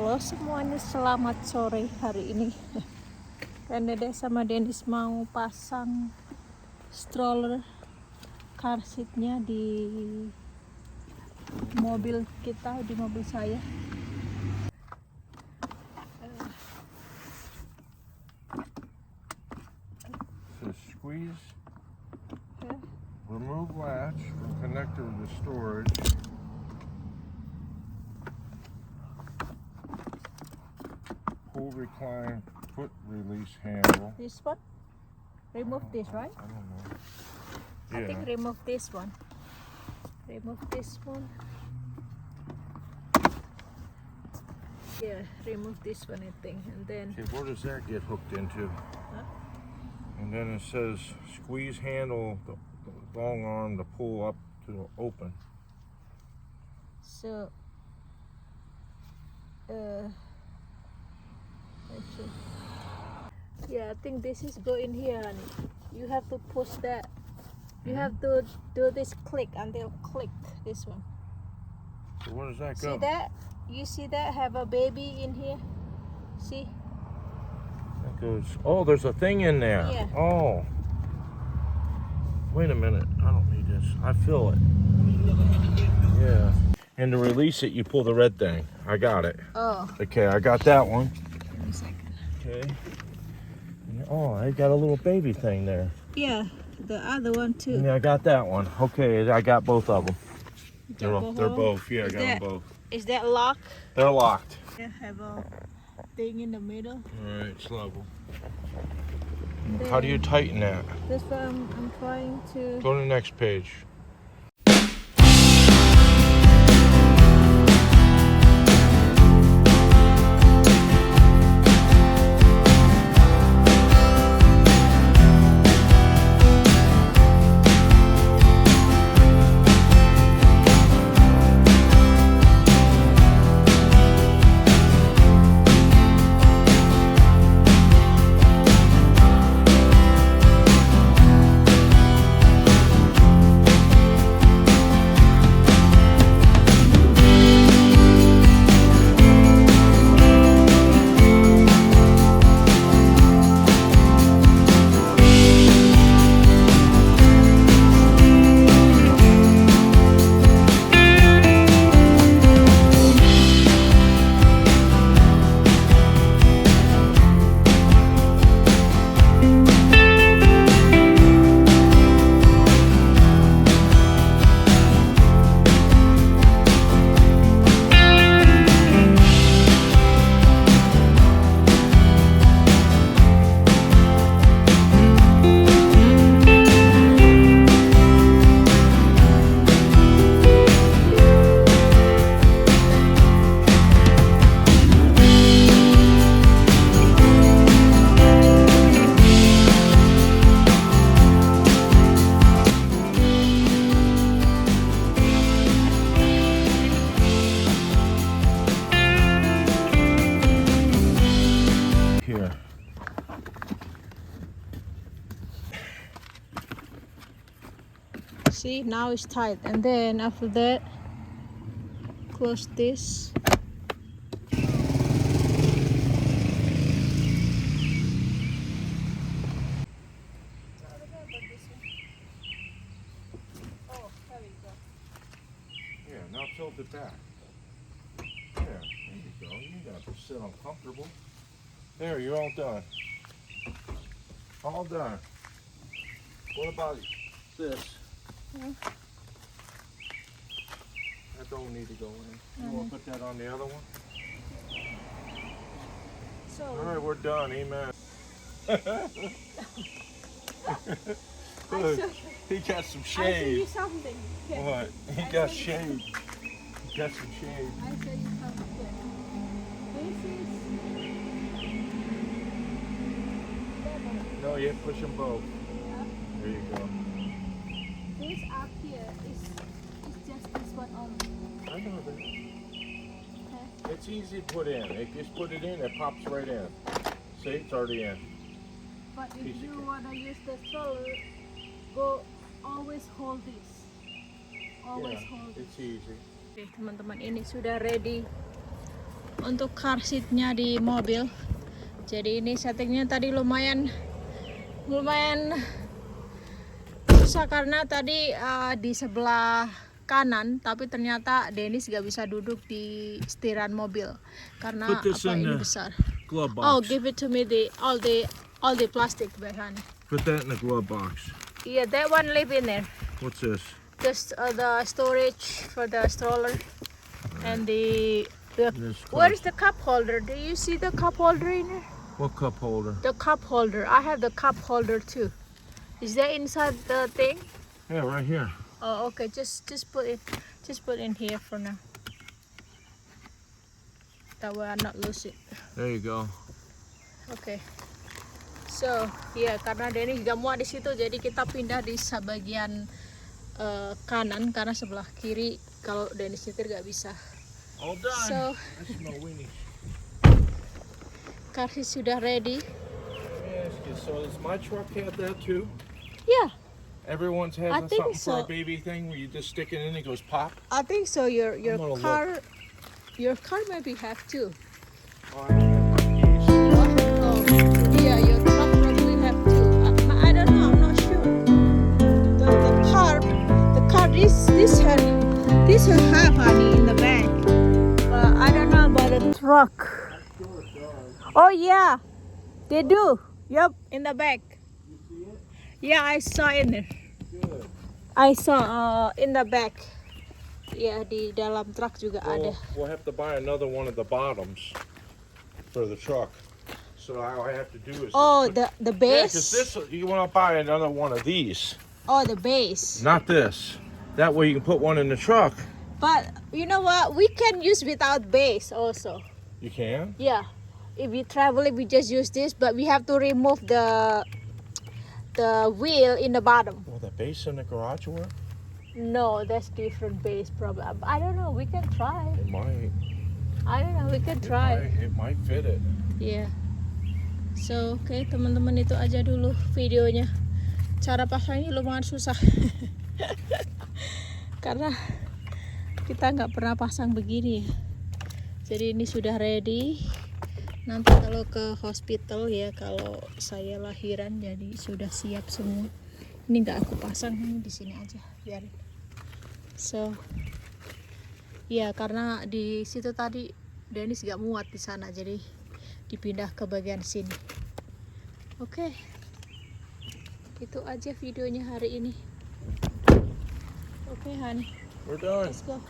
Halo semuanya, selamat sore hari ini. Dan Dede sama Dennis mau pasang stroller car seatnya di mobil kita, di mobil saya. So squeeze, remove latch from connector to storage. Pull recline foot release handle. This one? Remove this, right? I don't know. I think remove this one. Remove this one. Yeah, remove this one, I think. And then Okay, where does that get hooked into? Huh? And then it says squeeze handle the long arm to pull up to open. so actually, yeah, I think this is going here, honey. You have to push that. You have to do this click until click this one. So where does that See go? that? You see that? Have a baby in here. See? That goes. Oh, there's a thing in there. Yeah. Oh. Wait a minute. I don't need this. I feel it. Yeah. And to release it, you pull the red thing. I got it. Oh. Okay, I got that one. Give me a second. Okay. Oh, I got a little baby thing there. Yeah, the other one too. Yeah, I got that one. Okay, I got both of them. They're Both? both. Yeah, I Is got them that- both. Is that lock? They're locked. Yeah, have a thing in the middle. All right, it's level. How do you tighten that? This one I'm trying to. Go to the next page. Here. See, now it's tight, and then after that, close this. Oh, there we go. Yeah, now tilt it back. There you go. You don't have to sit uncomfortable. There, you're all done. All done. What about this? Yeah. That don't need to go in. You want to put that on the other one? So, All right, we're done. Amen. Look, he got some I show you shade. something. Here. What? He I got show you shade. He got some shade. I show you something. Here. This is. No, you have to push them both. There you go. This up here is just this one only. I know that. Okay. It's easy to put in. They just put it in, it pops right in. See, it's already in. But if Piece of you cake. want to use the stroller, go always hold this. Always Yeah, hold this. it's easy. Oke teman-teman, ini sudah ready untuk car seatnya di mobil. Jadi ini settingnya tadi lumayan susah karena tadi di sebelah kanan, tapi ternyata Dennis gak bisa duduk di setiran mobil karena ini besar. Glove box. Oh, give it to me all the plastic behind. Put that in the glove box. Yeah, that one live in there. What's this? Just the storage for the stroller and the This where is the cup holder? Do you see the cup holder in there? What cup holder? The cup holder. I have the cup holder too. Is that inside the thing? Yeah, right here. Oh, okay. Just put in here for now. That way I not lose it. There you go. Okay. So, ya karena Denny gak muat di situ, jadi kita pindah di bagian kanan karena sebelah kiri kalau Denny setir gak bisa. All done. So, I smell weenie. Carseat sudah ready. Yes, so does my truck have that too? Yeah, Everyone's I having think something for so. a baby thing where you just stick it in and it goes pop. I think so. Your I'm gonna car maybe have too. Oh, I don't have my keys. Oh, yeah, your truck probably have too. I don't know. I'm not sure. The car, this have honey in the back, but I don't know about the truck. Oh yeah, they do. Yep, in the back. You see it? Yeah, I saw in there. Good. I saw in the back. Ya, di dalam truk juga ada. We'll have to buy another one of the bottoms for the truck. So all I have to do is Oh, just the yeah, base. because this you want to buy another one of these, Oh, the base. not this. That way you can put one in the truck. But you know what? We can use without base also. You can. Yeah. If we travel, we just use this, but we have to remove the wheel in the bottom. Will the base in the garage work? No, that's different base probably. I don't know. We can try. It might. I don't know. We can try. It might fit it. Yeah. So, oke, teman-teman, itu aja dulu videonya. Cara pasang ini lumayan susah. Karena kita nggak pernah pasang begini ya. Jadi ini sudah ready. Nanti kalau ke hospital ya, kalau saya lahiran jadi sudah siap semua. Ini nggak aku pasang, ini di sini aja biarin. So, ya karena di situ tadi Dennis gak muat di sana, jadi dipindah ke bagian sini. Oke, itu aja videonya hari ini. Oke, honey, We're done. let's go.